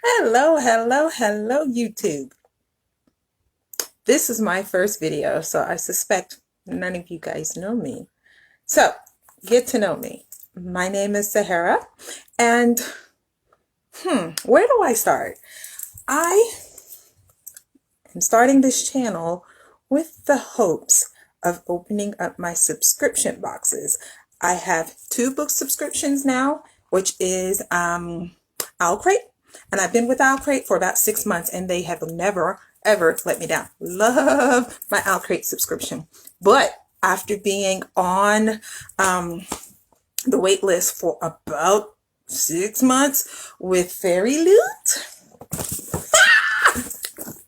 Hello, hello, hello, YouTube. This is my first video, so I suspect none of you guys know me. So, get to know me. My name is Sahara, and where do I start? I am starting this channel with the hopes of opening up my subscription boxes. I have 2 book subscriptions now, which is Crate. And I've been with Crate for about 6 months, and they have never, ever let me down. Love my Crate subscription. But after being on the wait list for about 6 months with Fairyloot,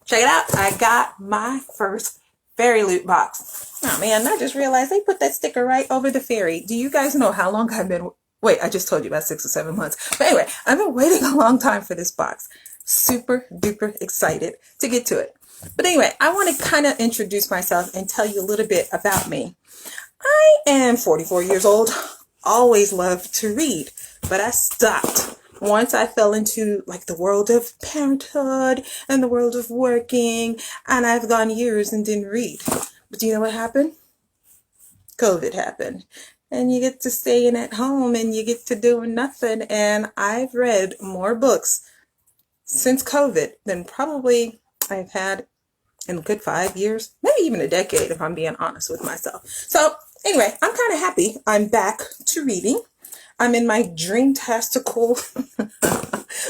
check it out. I got my first Fairyloot box. Oh man, I just realized they put that sticker right over the fairy. Do you guys know how long I've been... Wait, I just told you about 6 or 7 months. But anyway, I've been waiting a long time for this box. Super duper excited to get to it. But anyway, I want to kind of introduce myself and tell you a little bit about me. I am 44 years old. Always loved to read, but I stopped once I fell into like the world of parenthood and the world of working, and I've gone years and didn't read. But do you know what happened? COVID happened. And you get to staying at home and you get to doing nothing. And I've read more books since COVID than probably I've had in a good 5 years, maybe even a decade, if I'm being honest with myself. So anyway, I'm kind of happy I'm back to reading. I'm in my dream-tastical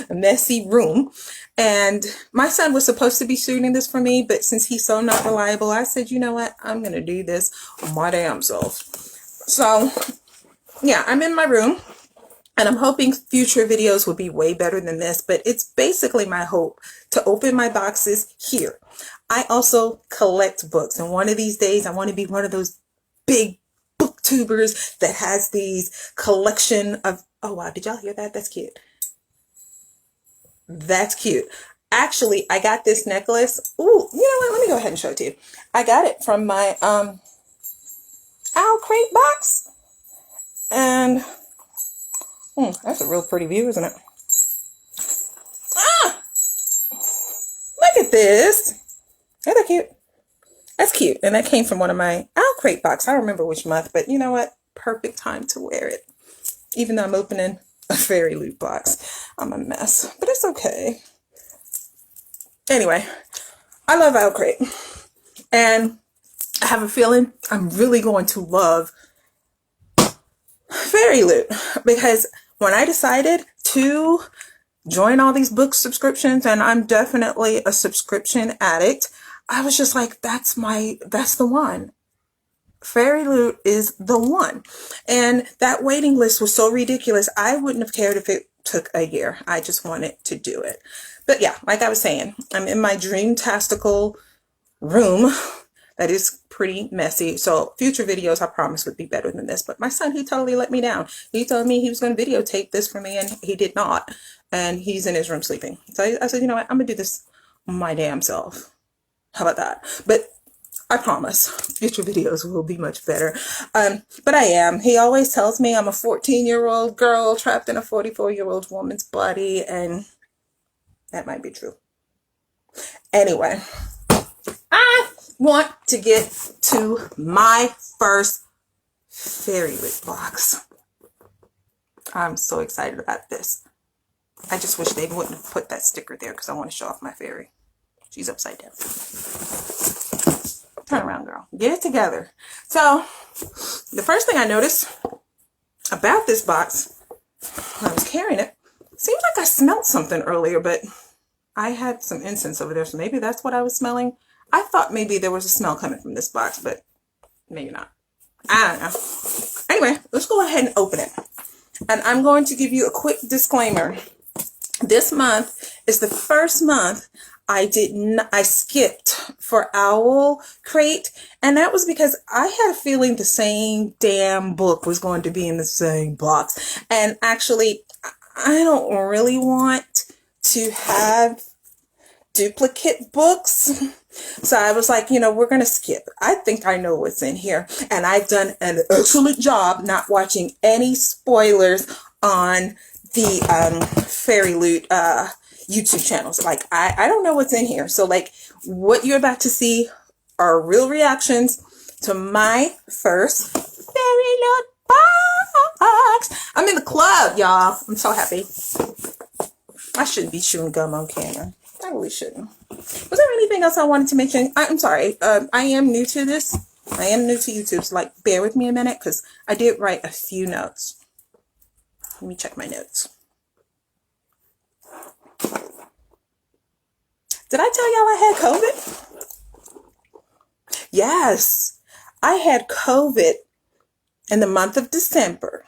messy room. And my son was supposed to be shooting this for me, but since he's so not reliable, I said, you know what? I'm going to do this my damn self. So, yeah, I'm in my room, and I'm hoping future videos will be way better than this, but it's basically my hope to open my boxes here. I also collect books, and one of these days I want to be one of those big booktubers that has these collection of... Oh, wow, did y'all hear that? That's cute. That's cute. Actually, I got this necklace. Ooh, you know what? Let me go ahead and show it to you. I got it from my... Crate box, and that's a real pretty view, isn't it? Look at this. Isn't that cute? That's cute. And that came from one of my Crate box. I don't remember which month, but you know what? Perfect time to wear it. Even though I'm opening a Fairyloot box, I'm a mess, but it's okay. Anyway, I love Crate, and I have a feeling I'm really going to love Fairyloot, because when I decided to join all these book subscriptions, and I'm definitely a subscription addict, I was just like, that's the one. Fairyloot is the one. And that waiting list was so ridiculous. I wouldn't have cared if it took a year. I just wanted to do it. But yeah, like I was saying, I'm in my dream-tastical room that is pretty messy. So future videos, I promise, would be better than this. But my son, he totally let me down. He told me he was going to videotape this for me, and he did not. And he's in his room sleeping. So I said, you know what? I'm going to do this my damn self. How about that? But I promise future videos will be much better. But I am. He always tells me I'm a 14-year-old girl trapped in a 44-year-old woman's body. And that might be true. Anyway, I want to get to my first Fairyloot box. I'm so excited about this. I just wish they wouldn't have put that sticker there, because I want to show off my fairy. She's upside down. Turn around, girl. Get it together. So, the first thing I noticed about this box, when I was carrying it, seems like I smelled something earlier, but I had some incense over there, so maybe that's what I was smelling. I thought maybe there was a smell coming from this box, but maybe not. I don't know. Anyway, let's go ahead and open it. And I'm going to give you a quick disclaimer. This month is the first month I skipped for Crate, and that was because I had a feeling the same damn book was going to be in the same box. And actually, I don't really want to have duplicate books. So I was like, you know, we're going to skip. I think I know what's in here. And I've done an excellent job not watching any spoilers on the Fairyloot YouTube channels. Like, I don't know what's in here. So like what you're about to see are real reactions to my first Fairyloot box. I'm in the club, y'all. I'm so happy. I shouldn't be chewing gum on camera. I really shouldn't. Was there anything else I wanted to mention? I'm sorry. I am new to this. I am new to YouTube, so like bear with me a minute because I did write a few notes. Let me check my notes. Did I tell y'all I had COVID? Yes, I had COVID in the month of December.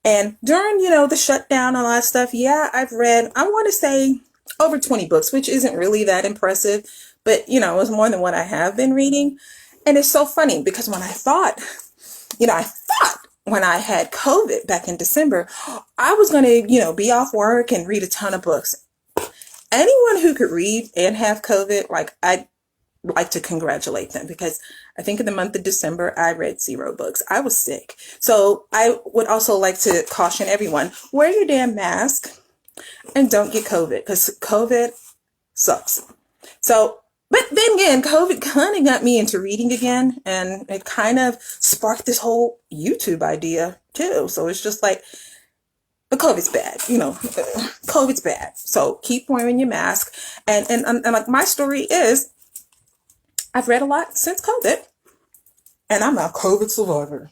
And during, the shutdown and all that stuff, yeah, I've read, I want to say over 20 books, which isn't really that impressive, but it was more than what I have been reading. And it's so funny because when I thought when I had COVID back in December, I was going to, be off work and read a ton of books. Anyone who could read and have COVID, like, I'd like to congratulate them because I think in the month of December, I read 0 books. I was sick. So I would also like to caution everyone, wear your damn mask and don't get COVID because COVID sucks. So, but then again, COVID kind of got me into reading again, and it kind of sparked this whole YouTube idea too. So it's just like, but COVID's bad, COVID's bad. So keep wearing your mask. And like my story is, I've read a lot since COVID, and I'm a COVID survivor.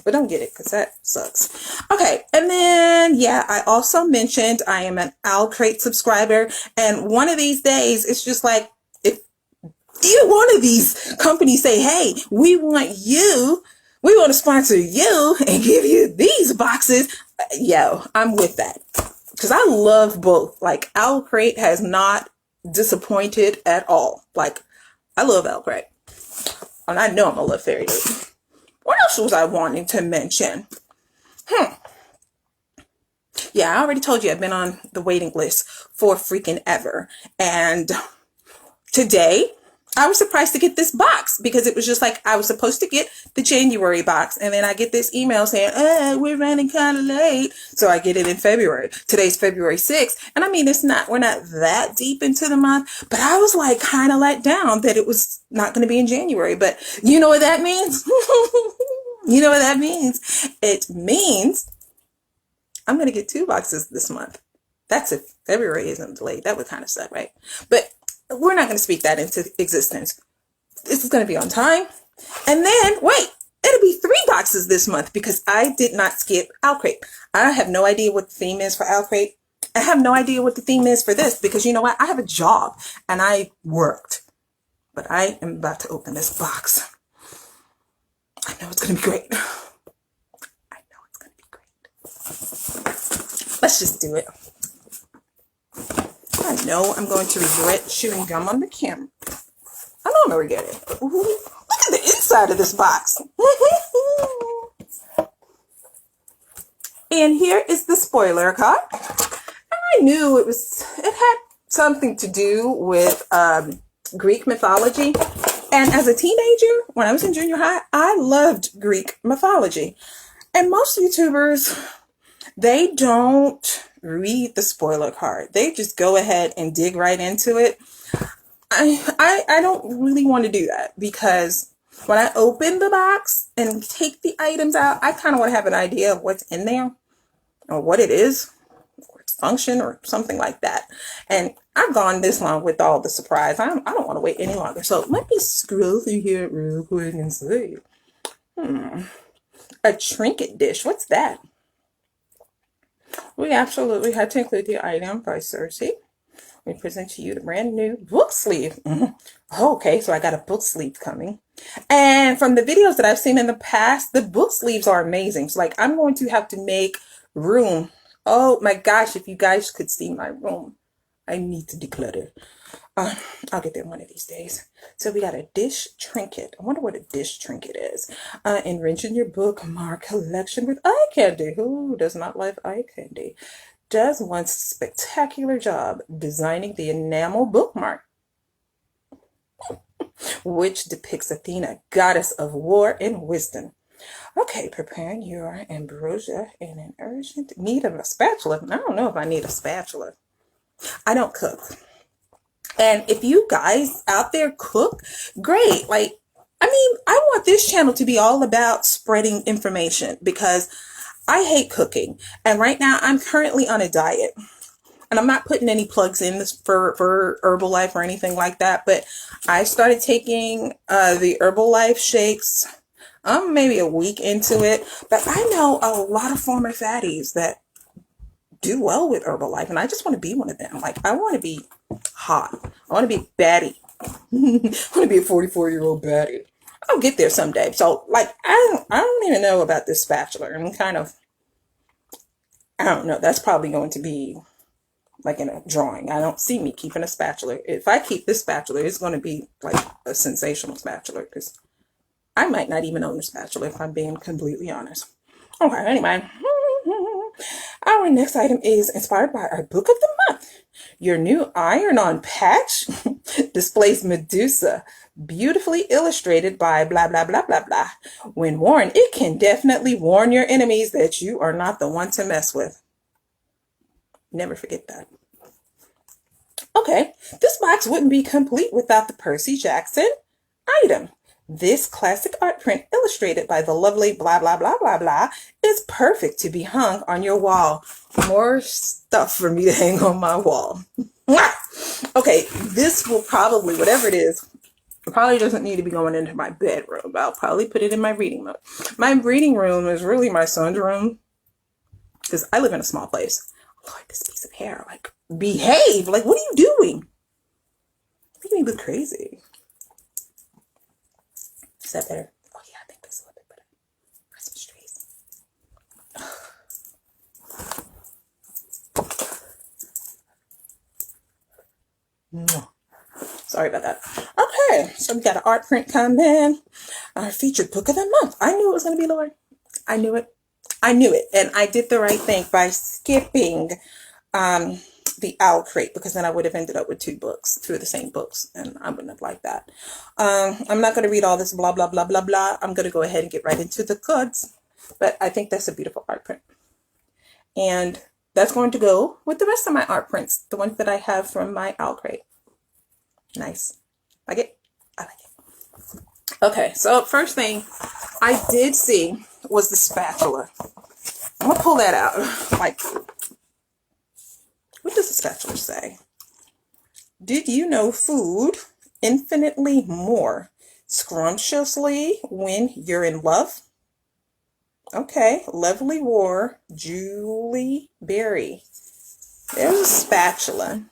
But don't get it because that sucks. Okay, and then I also mentioned I am an Owl Crate subscriber, and one of these days it's just like if either one of these companies say, "Hey, we want to sponsor you and give you these boxes," I'm with that because I love both. Like Owl Crate has not disappointed at all. Like I love Owl Crate, and I know I'm gonna love Fairyloot. What else was I wanting to mention? Yeah, I already told you I've been on the waiting list for freaking ever. And today, I was surprised to get this box because it was just like I was supposed to get the January box. And then I get this email saying, we're running kind of late. So I get it in February. Today's February 6th. And I mean, we're not that deep into the month, but I was like kind of let down that it was not going to be in January. But you know what that means? You know what that means? It means I'm going to get 2 boxes this month. That's if February isn't delayed. That would kind of suck, right? But we're not going to speak that into existence. This is going to be on time. And then, wait, it'll be 3 boxes this month because I did not skip Owl Crate. I have no idea what the theme is for Owl Crate. I have no idea what the theme is for this because you know what? I have a job and I worked. But I am about to open this box. I know it's going to be great. I know it's going to be great. Let's just do it. I know I'm going to regret chewing gum on the camera. I know I'm going to regret it. Ooh, look at the inside of this box. And here is the spoiler card. I knew it had something to do with Greek mythology. And as a teenager, when I was in junior high, I loved Greek mythology. And most YouTubers, they don't read the spoiler card. They just go ahead and dig right into it. I don't really want to do that because when I open the box and take the items out, I kind of want to have an idea of what's in there or what it is, or its function or something like that. And I've gone this long with all the surprise. I don't want to wait any longer. So let me scroll through here real quick and see. A trinket dish. What's that? We absolutely had to include the item by Cersei. We present to you the brand new book sleeve. Okay, so I got a book sleeve coming. And from the videos that I've seen in the past, the book sleeves are amazing. So like I'm going to have to make room. Oh my gosh, if you guys could see my room. I need to declutter. I'll get there one of these days. So we got a dish trinket. I wonder what a dish trinket is. Enriching your bookmark collection with eye candy. Who does not like eye candy? Does one spectacular job designing the enamel bookmark, which depicts Athena, goddess of war and wisdom. Okay, preparing your ambrosia in an urgent need of a spatula. I don't know if I need a spatula. I don't cook. And if you guys out there cook, great. Like, I mean, I want this channel to be all about spreading information because I hate cooking. And right now I'm currently on a diet. And I'm not putting any plugs in this for Herbalife or anything like that. But I started taking the Herbalife shakes. I'm maybe a week into it. But I know a lot of former fatties that do well with Herbalife. And I just want to be one of them. Like, I want to be hot. I want to be baddie. I want to be a 44-year-old baddie. I'll get there someday. So, like, I don't even know about this spatula. I'm kind of, I don't know. That's probably going to be like in a drawing. I don't see me keeping a spatula. If I keep this spatula, it's going to be like a sensational spatula because I might not even own a spatula if I'm being completely honest. Okay, anyway. Our next item is inspired by our book of the month. Your new iron-on patch displays Medusa, beautifully illustrated by blah, blah, blah, blah, blah. When worn, it can definitely warn your enemies that you are not the one to mess with. Never forget that. Okay, this box wouldn't be complete without the Percy Jackson item. This classic art print illustrated by the lovely blah, blah, blah, blah, blah is perfect to be hung on your wall. More stuff for me to hang on my wall. Okay, this will probably, whatever it is, it probably doesn't need to be going into my bedroom. I'll probably put it in my reading room. My reading room is really my son's room because I live in a small place. Lord, this piece of hair, like, behave. Like, what are you doing? Making me look crazy. Is that better? Oh, yeah, I think that's a little bit better. Christmas trees. Sorry about that. Okay, so we got an art print coming. Our featured book of the month. I knew it was going to be Lord. I knew it. I knew it. And I did the right thing by skipping the owl crate because then I would have ended up with two of the same books. And I wouldn't have liked that. I'm not going to read all this blah, blah, blah, blah, blah. I'm going to go ahead and get right into the goods. But I think that's a beautiful art print. And that's going to go with the rest of my art prints. The ones that I have from my owl crate. Nice. Like it? I like it. Okay, so first thing I did see was the spatula. I'm going to pull that out. Like, what does the spatula say? Did you know food infinitely more scrumptiously when you're in love? Okay, Lovely War, Julie Berry. There's a spatula.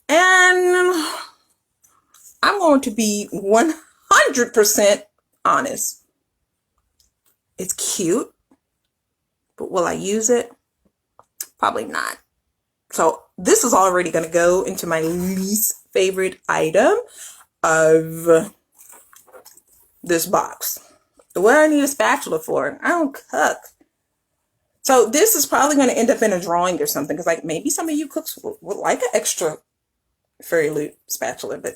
And I'm going to be 100% honest. It's cute, but will I use it? Probably not. So this is already going to go into my least favorite item of this box. What do I need a spatula for? I don't cook. So this is probably going to end up in a drawing or something. Because like maybe some of you cooks would like an extra Fairyloot spatula. But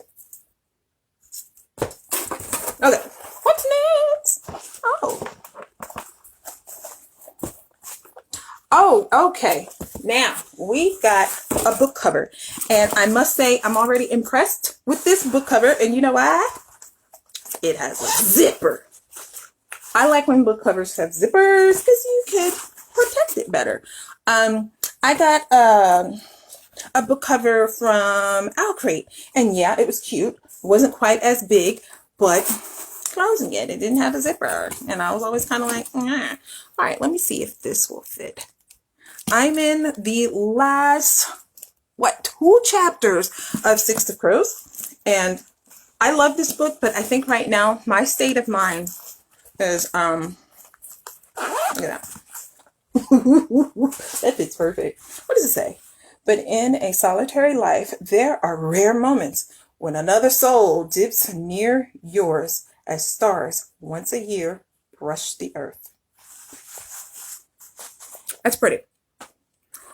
okay. What's next? Oh, okay. Now we've got a book cover. And I must say I'm already impressed with this book cover. And you know why? It has a zipper. I like when book covers have zippers because you can protect it better. I got a book cover from Owl Crate. And yeah, it was cute. Wasn't quite as big, but closing it didn't have a zipper. And I was always kind of like, all right, let me see if this will fit. I'm in the last, 2 chapters of Six of Crows. And I love this book, but I think right now my state of mind is, look at that. That fits perfect. What does it say? But in a solitary life, there are rare moments when another soul dips near yours as stars once a year brush the earth. That's pretty.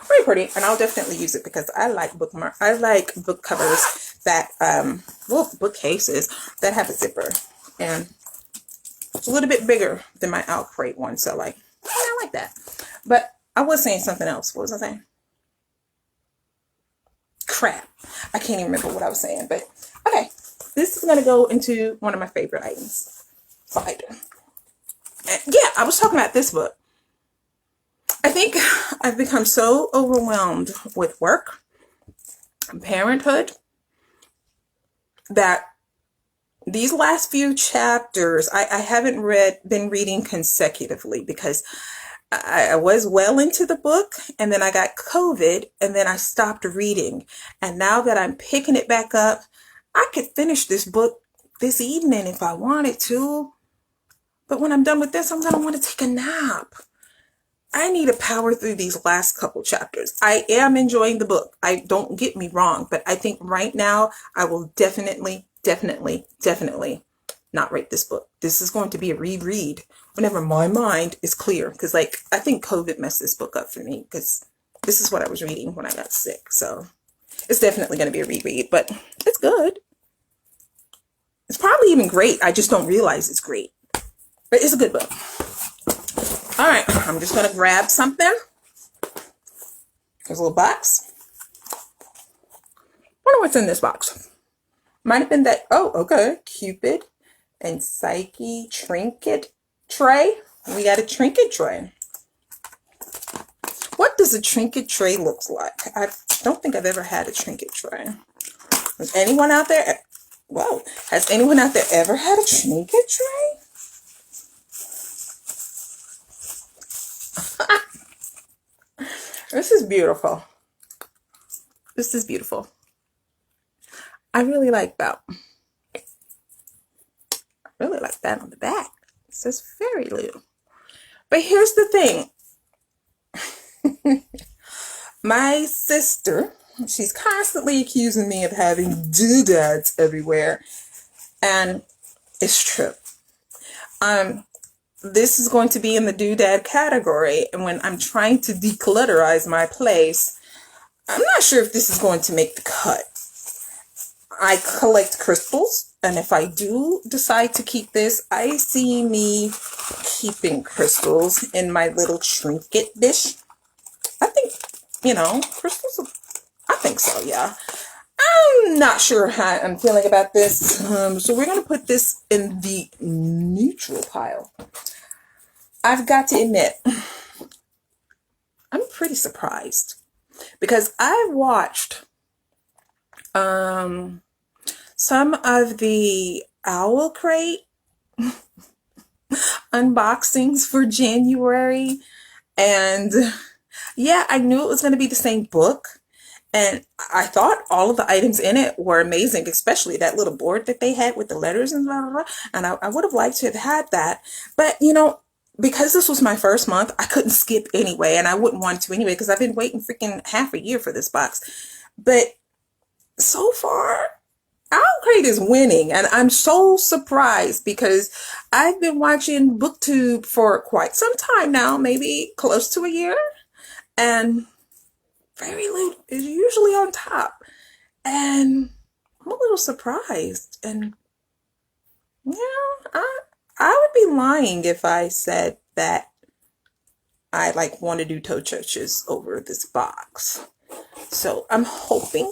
Pretty pretty, and I'll definitely use it because I like book covers that bookcases that have a zipper. And It's a little bit bigger than my Owl Crate one, so like, yeah, I like that. But I was saying something else. What was I saying? Crap. I can't even remember what I was saying, but okay. This is going to go into one of my favorite items. Cider. And yeah, I was talking about this book. I think I've become so overwhelmed with work and parenthood that these last few chapters, I haven't been reading consecutively because I was well into the book, and then I got COVID, and then I stopped reading. And now that I'm picking it back up, I could finish this book this evening if I wanted to. But when I'm done with this, I'm going to want to take a nap. I need to power through these last couple chapters. I am enjoying the book. Don't get me wrong, but I think right now I will definitely not rate this book. This is going to be a reread whenever my mind is clear. Because like, I think COVID messed this book up for me because this is what I was reading when I got sick. So it's definitely going to be a reread, but it's good. It's probably even great. I just don't realize it's great, but it's a good book. All right, I'm just going to grab something. There's a little box. Wonder what's in this box. Might have been that, oh, okay, Cupid and Psyche trinket tray. We got a trinket tray. What does a trinket tray look like? I don't think I've ever had a trinket tray. Has anyone out there, whoa, has anyone out there ever had a trinket tray? This is beautiful. This is beautiful. I really like that. I really like that on the back. It says Fairyloot. But here's the thing. My sister, she's constantly accusing me of having doodads everywhere. And it's true. This is going to be in the doodad category. And when I'm trying to declutterize my place, I'm not sure if this is going to make the cut. I collect crystals, and if I do decide to keep this, I see me keeping crystals in my little trinket dish. I think, crystals, I think so, yeah. I'm not sure how I'm feeling about this, so we're going to put this in the neutral pile. I've got to admit, I'm pretty surprised because I've watched some of the Owl Crate unboxings for January, and yeah, I knew it was going to be the same book, and I thought all of the items in it were amazing, especially that little board that they had with the letters and blah, blah, blah. And I would have liked to have had that, but because this was my first month, I couldn't skip anyway, and I wouldn't want to anyway because I've been waiting freaking half a year for this box. But so far, Owl Crate is winning, and I'm so surprised because I've been watching BookTube for quite some time now, maybe close to a year, and Fairyloot is usually on top, and I'm a little surprised, and yeah, I would be lying if I said that I want to do toe touches over this box. So I'm hoping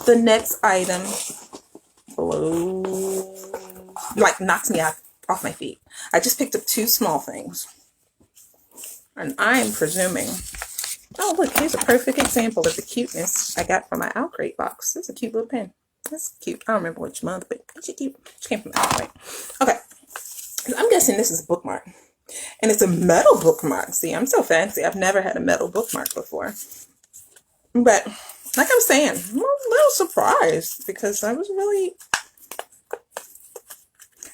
the next item knocks me off my feet. I just picked up 2 small things, and I am presuming. Oh, look, here's a perfect example of the cuteness I got from my Owl Crate box. This is a cute little pen. That's cute. I don't remember which month, but it's cute. She came from Owl Crate. Okay. I'm guessing this is a bookmark. And it's a metal bookmark. See, I'm so fancy. I've never had a metal bookmark before. But, like I was saying, I'm a little surprised because I was really, I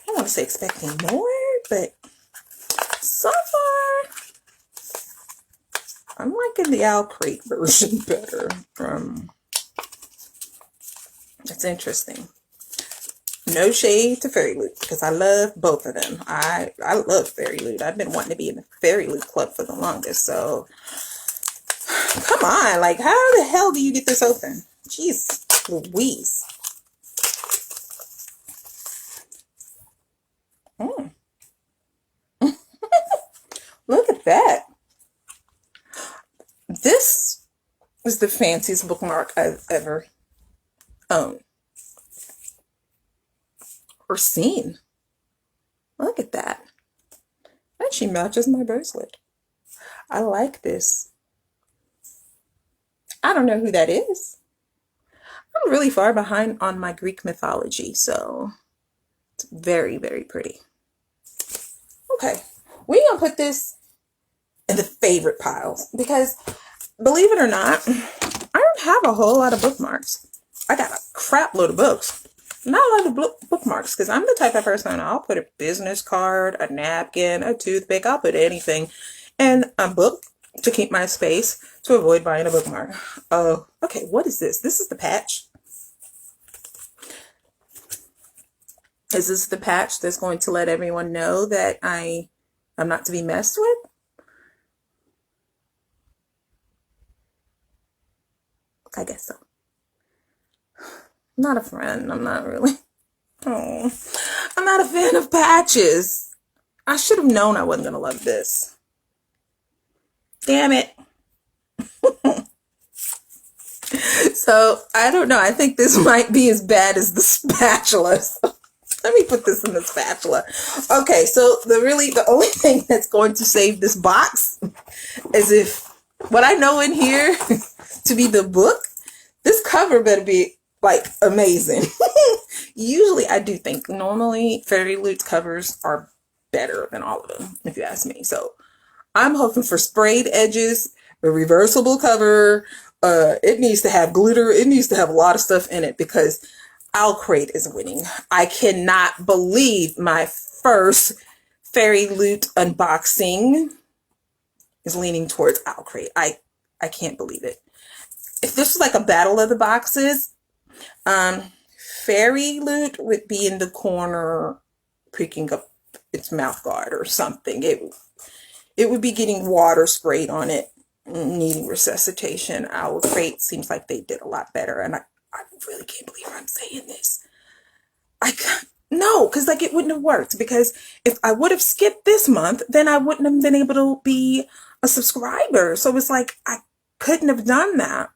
don't want to say expecting more, but so far, I'm liking the Owl Crate version better. It's interesting. No shade to Fairyloot because I love both of them. I love Fairyloot. I've been wanting to be in the Fairyloot club for the longest. So, come on. How the hell do you get this open? Jeez Louise. that. This is the fanciest bookmark I've ever owned or seen. Look at that. And she matches my bracelet. I like this. I don't know who that is. I'm really far behind on my Greek mythology, so it's very, very pretty. Okay, we're going to put this in the favorite piles because, believe it or not, I don't have a whole lot of bookmarks. I got a crap load of books. Not a lot of bookmarks because I'm the type of person, I'll put a business card, a napkin, a toothpick, I'll put anything in a book to keep my space to avoid buying a bookmark. Oh, okay, what is this? This is the patch. Is this the patch that's going to let everyone know that I'm not to be messed with? I guess so. I'm not a friend. I'm not really. Oh, I'm not a fan of patches. I should have known I wasn't going to love this. Damn it. So, I don't know. I think this might be as bad as the spatula. So, let me put this in the spatula. Okay, so the only thing that's going to save this box is if what I know in here to be the book, this cover better be like amazing. Usually I do think normally Fairyloot's covers are better than all of them, if you ask me. So I'm hoping for sprayed edges, a reversible cover. It needs to have glitter. It needs to have a lot of stuff in it because Owlcrate is winning. I cannot believe my first Fairyloot unboxing is leaning towards Owlcrate. I can't believe it. If this was like a battle of the boxes, Fairyloot would be in the corner pricking up its mouth guard or something. It would be getting water sprayed on it, needing resuscitation. Owlcrate seems like they did a lot better, and I really can't believe I'm saying this. No, because like it wouldn't have worked, because if I would have skipped this month, then I wouldn't have been able to be a subscriber. So it's like I couldn't have done that.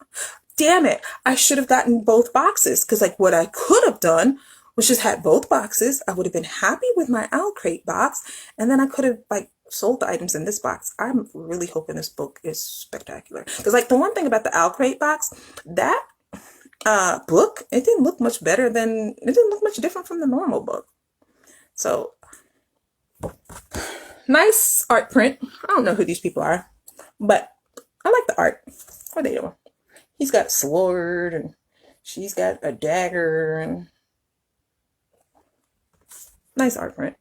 Damn it. I should have gotten both boxes, because like what I could have done was just had both boxes. I would have been happy with my Owlcrate box, and then I could have like sold the items in this box. I'm really hoping this book is spectacular, because like the one thing about the Owlcrate box, that book, it didn't look much different from the normal book. So nice art print. I don't know who these people are, but I like the art. What are they doing? He's got a sword and she's got a dagger, and nice art print.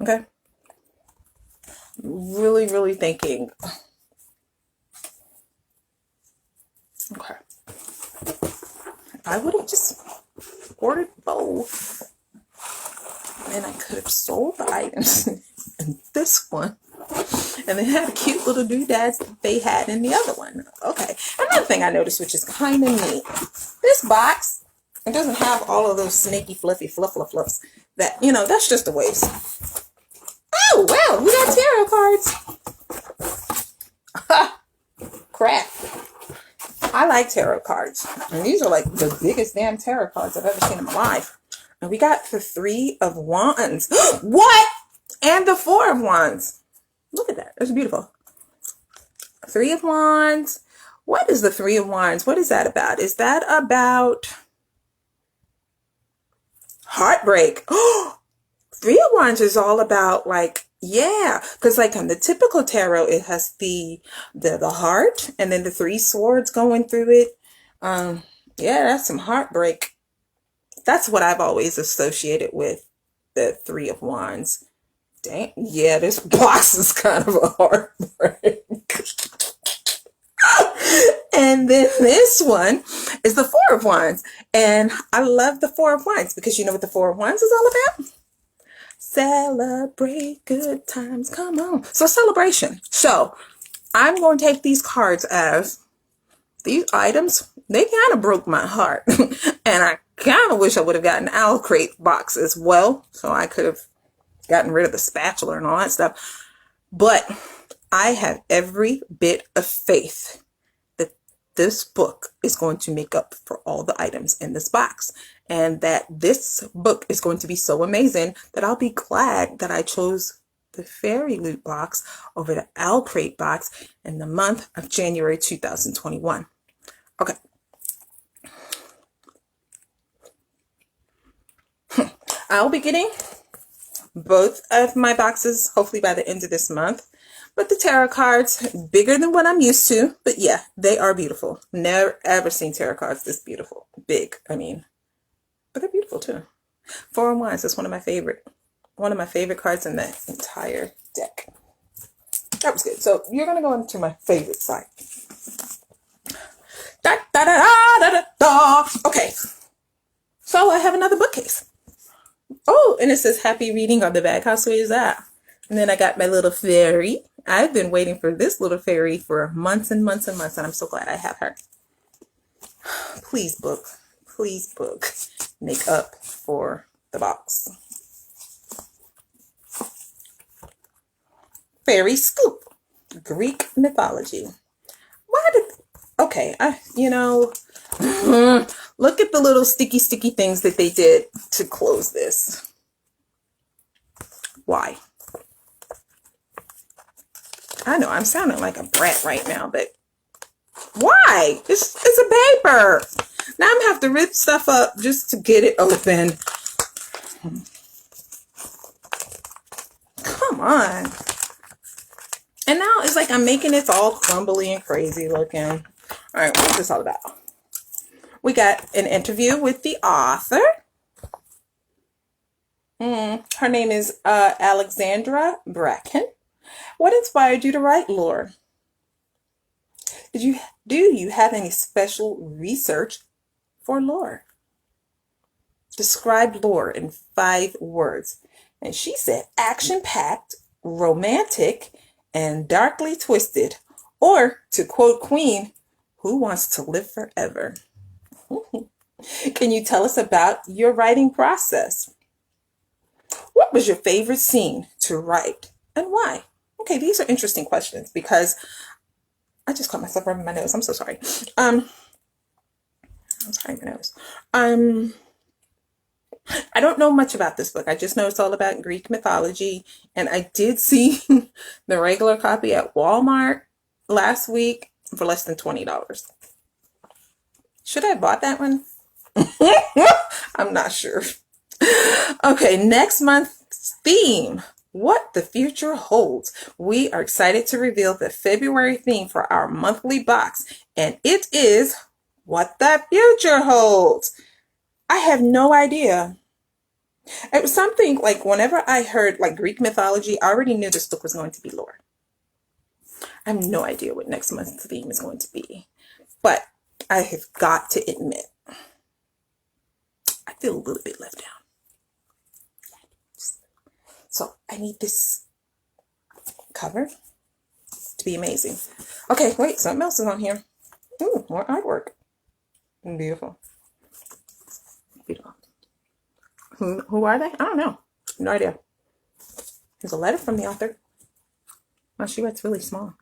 Okay. Really, really thinking. Okay. I would have just ordered both, and I could have sold the items in this one, and they had a cute little doodads that they had in the other one. Okay. Another thing I noticed, which is kind of neat, this box, it doesn't have all of those snaky, fluffy fluffs that, you know, that's just a waste. Oh, wow, we got tarot cards. Crap. I like tarot cards, and these are like the biggest damn tarot cards I've ever seen in my life. And we got the Three of Wands. What? And the Four of Wands. Look at that. That's beautiful. Three of Wands. What is the Three of Wands? What is that about? Is that about heartbreak? Three of Wands is all about like, yeah, because like on the typical tarot, it has the heart and then the three swords going through it. Yeah, that's some heartbreak. That's what I've always associated with the Three of Wands. Dang, yeah, this box is kind of a heartbreak. And then this one is the Four of Wands. And I love the Four of Wands because you know what the Four of Wands is all about? Celebrate good times. Come on. So celebration. So I'm going to take these cards as these items. They kind of broke my heart. And I kind of wish I would have gotten an Owlcrate box as well. So I could have gotten rid of the spatula and all that stuff. But I have every bit of faith that this book is going to make up for all the items in this box, and that this book is going to be so amazing that I'll be glad that I chose the Fairyloot box over the Owl Crate box in the month of January 2021. Okay. I'll be getting both of my boxes hopefully by the end of this month. But the tarot cards, bigger than what I'm used to. But yeah, they are beautiful. Never ever seen tarot cards this beautiful. Big, I mean. But they're beautiful too. Four of Wands is one of my favorite cards in the entire deck. That was good. So you're going to go into my favorite side. Da, da, da, da, da, da, da. Okay. So I have another bookcase. Oh, and it says happy reading on the back. How sweet is that? And then I got my little fairy. I've been waiting for this little fairy for months and months and months, and I'm so glad I have her. Please book, make up for the box. Fairy Scoop, Greek Mythology. Okay, look at the little sticky things that they did to close this. Why? I know I'm sounding like a brat right now, but why? It's a paper. Now I'm gonna have to rip stuff up just to get it open. Come on. And now it's like I'm making it all crumbly and crazy looking. All right, what's this all about? We got an interview with the author. Her name is Alexandra Bracken. What inspired you to write lore? Do you have any special research for lore? Describe lore in 5 words. And she said action-packed, romantic, and darkly twisted. Or, to quote Queen, who wants to live forever? Can you tell us about your writing process? What was your favorite scene to write and why? Okay, these are interesting questions because I just caught myself rubbing my nose. I'm so sorry. I'm sorry, my nose. I don't know much about this book. I just know it's all about Greek mythology. And I did see the regular copy at Walmart last week for less than $20. Should I have bought that one? I'm not sure. Okay, next month's theme. What the future holds. We are excited to reveal the February theme for our monthly box. And it is what the future holds. I have no idea. It was something like whenever I heard like Greek mythology, I already knew this book was going to be lore. I have no idea what next month's theme is going to be. But I have got to admit, I feel a little bit left out. So I need this cover to be amazing. Okay, wait, something else is on here. Ooh, more artwork. Beautiful. Beautiful. Who are they? I don't know. No idea. There's a letter from the author. Oh, she writes really small.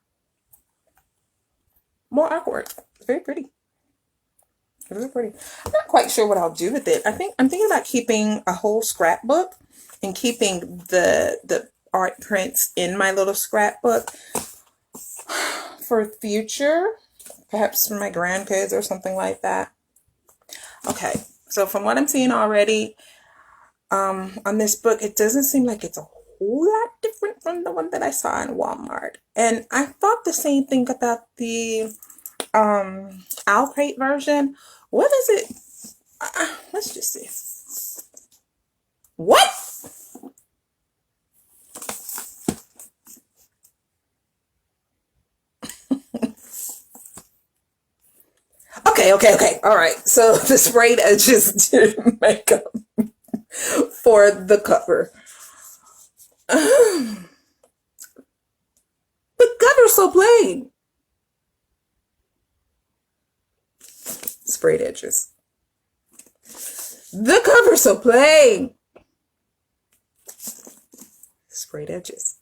More artwork. Very pretty. Very pretty. I'm not quite sure what I'll do with it. I'm thinking about keeping a whole scrapbook and keeping the art prints in my little scrapbook for future, perhaps for my grandkids or something like that. Okay, so from what I'm seeing already on this book, it doesn't seem like it's a whole lot different from the one that I saw in Walmart. And I thought the same thing about the Owl Crate version. What is it? Let's just see. What? Okay. All right. So the sprayed edges didn't make up for the cover. The cover's so plain. Sprayed edges. The cover's so plain. Sprayed edges.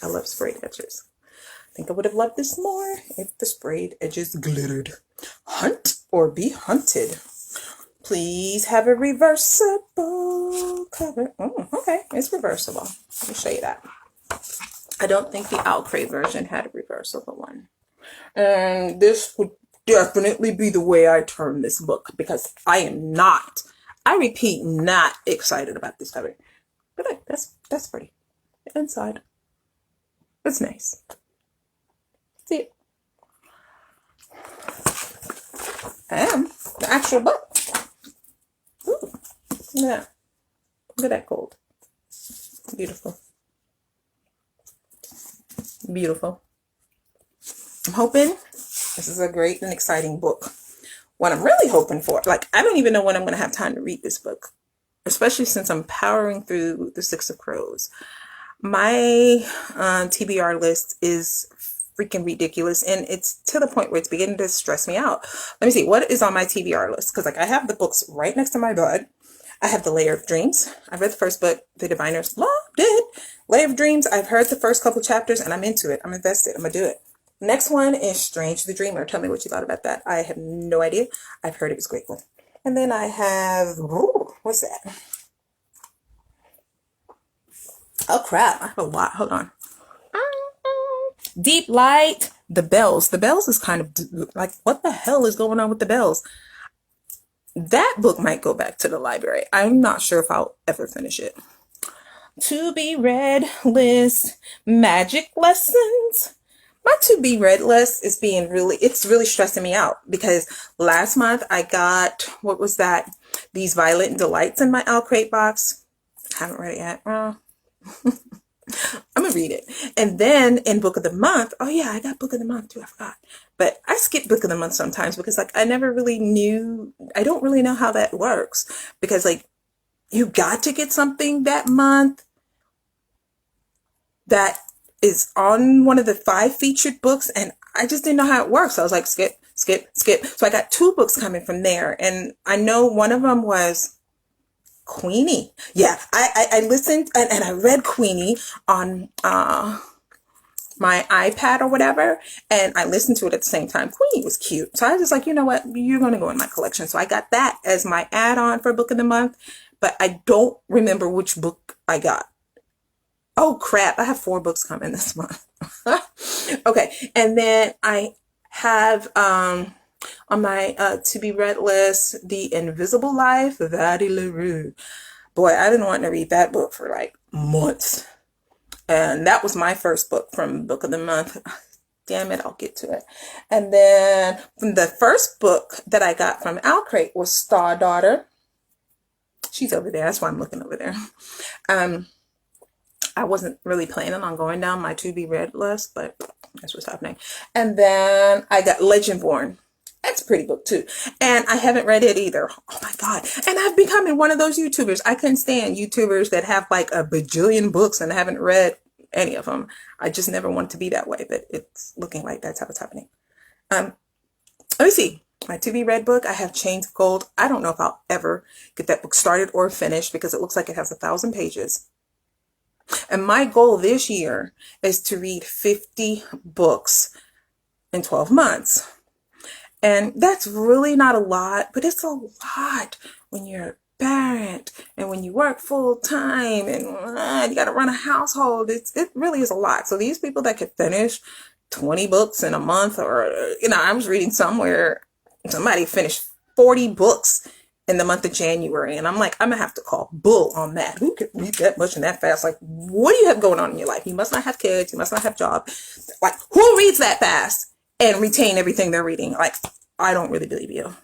I love sprayed edges. I think I would have loved this more if the sprayed edges glittered. Hunt or be hunted. Please have a reversible cover. Oh, okay, it's reversible. Let me show you that. I don't think the YAAAAAAY version had a reversible one. And this would definitely be the way I turn this book, because I am not, I repeat, not excited about this cover. But look, that's pretty. The inside. It's nice. See it? And the actual book. Ooh, look at that. Look at that gold. Beautiful. Beautiful. I'm hoping this is a great and exciting book. What I'm really hoping for, like, I don't even know when I'm going to have time to read this book, especially since I'm powering through the Six of Crows. My TBR list is freaking ridiculous, and it's to the point where it's beginning to stress me out. Let me see, what is on my TBR list? Because, like, I have the books right next to my bed. I have The Layer of Dreams. I read the first book, The Diviners, loved it. Layer of Dreams, I've heard the first couple chapters, and I'm into it. I'm invested. I'm going to do it. Next one is Strange the Dreamer. Tell me what you thought about that. I have no idea. I've heard it was a great one. And then I have, ooh, what's that? Oh, crap. I have a lot. Hold on. Deep Light, The Bells. The Bells is kind of like, what the hell is going on with The Bells? That book might go back to the library. I'm not sure if I'll ever finish it. To be read list, Magic Lessons. My to be read list is it's really stressing me out, because last month I got, what was that? These Violent Delights in my YAAAAAAY box. I haven't read it yet. I'm gonna read it. And then in Book of the Month, oh yeah, I got Book of the Month too, I forgot. But I skip Book of the Month sometimes because, like, I don't really know how that works, because, like, you got to get something that month that is on one of the 5 featured books, and I just didn't know how it works. So I was like, skip. So I got 2 books coming from there, and I know one of them was Queenie. Yeah, I listened and I read Queenie on my iPad or whatever, and I listened to it at the same time. Queenie was cute, so I was just like, you know what, you're going to go in my collection. So I got that as my add-on for Book of the Month, but I don't remember which book I got. Oh crap, I have 4 books coming this month. Okay, and then I have on my to be read list, The Invisible Life of Addie LaRue. Boy, I've been wanting to read that book for like months. And that was my first book from Book of the Month. Damn it, I'll get to it. And then the first book that I got from YAAAAAAY was Star Daughter. She's over there. That's why I'm looking over there. I wasn't really planning on going down my to be read list, but that's what's happening. And then I got Legend Born. That's a pretty book too. And I haven't read it either. Oh my God. And I've become one of those YouTubers. I couldn't stand YouTubers that have like a bajillion books and I haven't read any of them. I just never wanted to be that way, but it's looking like that's how it's happening. Let me see. My to be read book, I have Chains of Gold. I don't know if I'll ever get that book started or finished because it looks like it has 1,000 pages. And my goal this year is to read 50 books in 12 months. And that's really not a lot, but it's a lot when you're a parent and when you work full time and you got to run a household. It really is a lot. So these people that could finish 20 books in a month, or, you know, I was reading somewhere somebody finished 40 books in the month of January. And I'm like, I'm gonna have to call bull on that. Who could read that much and that fast? Like, what do you have going on in your life? You must not have kids. You must not have a job. Like, who reads that fast and retain everything they're reading? Like, I don't really believe you.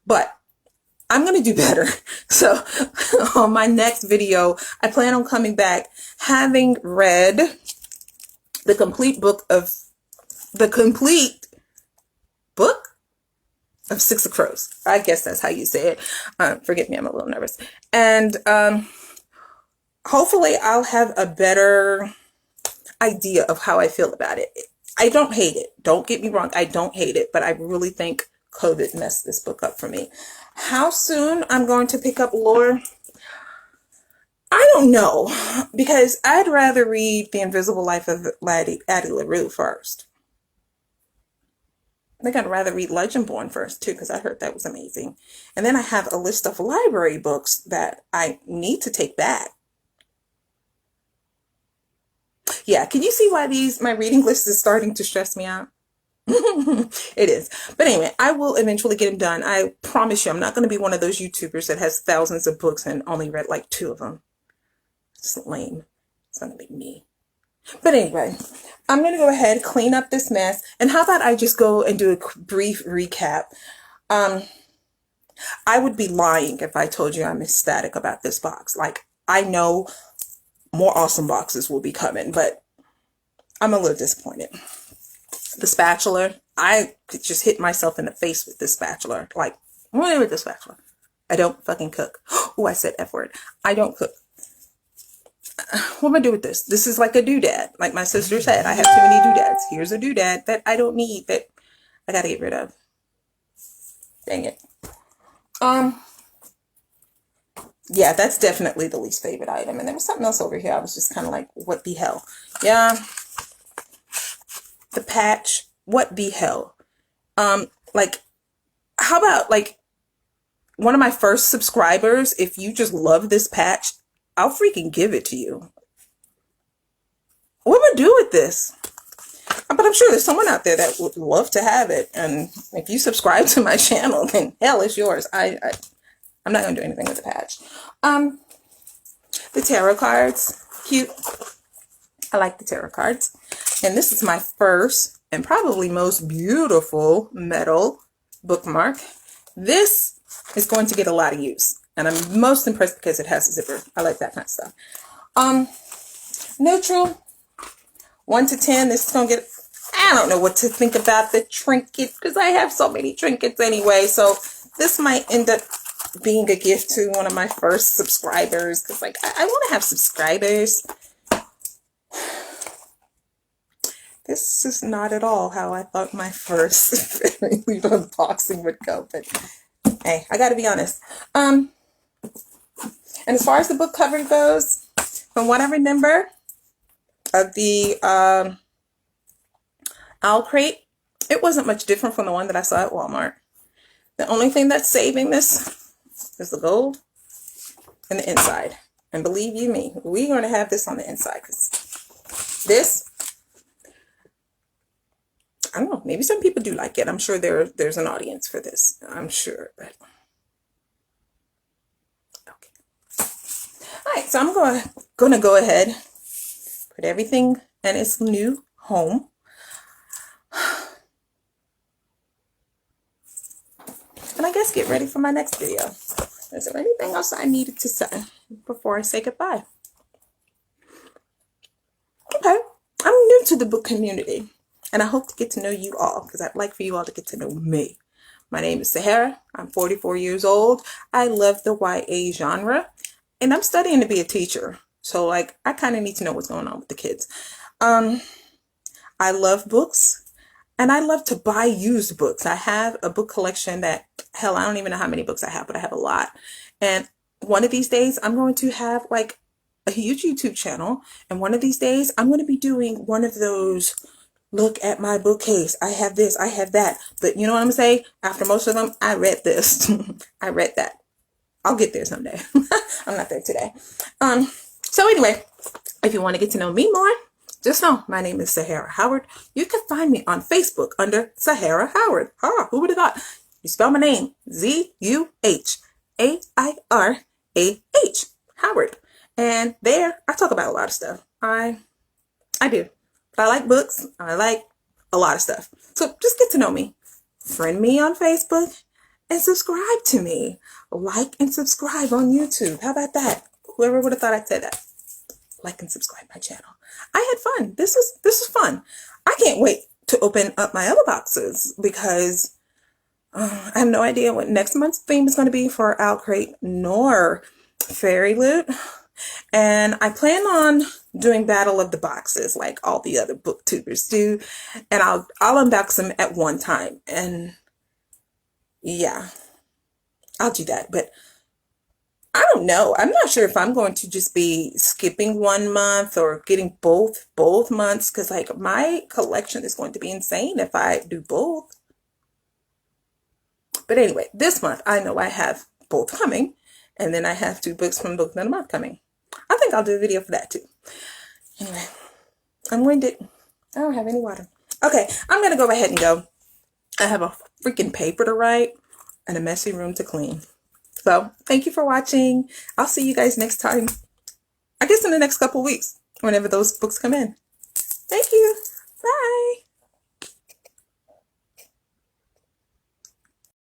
But I'm going to do better. So on my next video, I plan on coming back having read the complete book of Six of Crows. I guess that's how you say it. Forgive me, I'm a little nervous. And hopefully I'll have a better idea of how I feel about it. I don't hate it. Don't get me wrong. I don't hate it, but I really think COVID messed this book up for me. How soon I'm going to pick up Lore? I I don't know, because I'd rather read The Invisible Life of Addie LaRue first. I think I'd rather read Legendborn first too, because I heard that was amazing. And then I have a list of library books that I need to take back. Yeah, can you see why my reading list is starting to stress me out? It is. But anyway, I will eventually get them done. I promise you, I'm not going to be one of those YouTubers that has thousands of books and only read like 2 of them. It's lame. It's going to be me. But anyway, I'm going to go ahead, clean up this mess. And how about I just go and do a brief recap? I would be lying if I told you I'm ecstatic about this box. Like, I know more awesome boxes will be coming, but I'm a little disappointed. The spatula, I could just hit myself in the face with this spatula. Like, what with the spatula? I don't fucking cook. Oh, I said F word. I don't cook. What am I do with this? This is like a doodad. Like my sister said, I have too many doodads. Here's a doodad that I don't need, that I gotta get rid of. Dang it. Yeah, that's definitely the least favorite item. And there was something else over here. I was just kind of like, what the hell? Yeah. The patch. What the hell? Like, how about like one of my first subscribers, if you just love this patch, I'll freaking give it to you. What am I do with this? But I'm sure there's someone out there that would love to have it. And if you subscribe to my channel, then hell, it's yours. I'm not going to do anything with the patch. The tarot cards. Cute. I like the tarot cards. And this is my first and probably most beautiful metal bookmark. This is going to get a lot of use. And I'm most impressed because it has a zipper. I like that kind of stuff. Neutral. 1 to 10. This is going to get... I don't know what to think about the trinket because I have so many trinkets anyway. So this might end up being a gift to one of my first subscribers because, like, I want to have subscribers. This is not at all how I thought my first Fairyloot unboxing would go. But hey, I got to be honest. And as far as the book cover goes, from what I remember of the Owl Crate, it wasn't much different from the one that I saw at Walmart. The only thing that's saving this is the gold and the inside. And believe you me, we're going to have this on the inside because this, I don't know, maybe some people do like it. I'm sure there's an audience for this. I'm sure, but alright, so I'm going to go ahead, put everything in its new home. And I guess get ready for my next video. Is there anything else I needed to say before I say goodbye? Okay, I'm new to the book community, and I hope to get to know you all because I'd like for you all to get to know me. My name is Sahara. I'm 44 years old. I love the YA genre. And I'm studying to be a teacher. So, like, I kind of need to know what's going on with the kids. I love books. And I love to buy used books. I have a book collection that, hell, I don't even know how many books I have, but I have a lot. And one of these days, I'm going to have, like, a huge YouTube channel. And one of these days, I'm going to be doing one of those, look at my bookcase. I have this, I have that. But you know what I'm saying? After most of them, I read this. I read that. I'll get there someday. I'm not there today. So anyway, if you want to get to know me more, just know my name is Sahara Howard. You can find me on Facebook under Sahara Howard. Who would have thought? You spell my name ZUHAIRAH, Howard. And there I talk about a lot of stuff. I do. But I like books. I like a lot of stuff. So just get to know me. Friend me on Facebook. And subscribe to me. Like and subscribe on YouTube. How about that? Whoever would have thought I'd say that. Like and subscribe my channel. I had fun. This was fun. I can't wait to open up my other boxes because I have no idea what next month's theme is going to be for Owl Crate nor Fairyloot. And I plan on doing Battle of the Boxes like all the other booktubers do. And I'll unbox them at one time. And yeah, I'll do that. But I don't know. I'm not sure if I'm going to just be skipping 1 month or getting both months, because like my collection is going to be insane if I do both. But anyway, this month I know I have both coming, and then I have 2 books from Book of the Month coming. I think I'll do a video for that too. Anyway, I'm winded. I don't have any water. Okay, I'm gonna go ahead and go. I have a freaking paper to write and a messy room to clean. So thank you for watching. I'll see you guys next time. I guess in the next couple weeks, whenever those books come in. Thank you. Bye.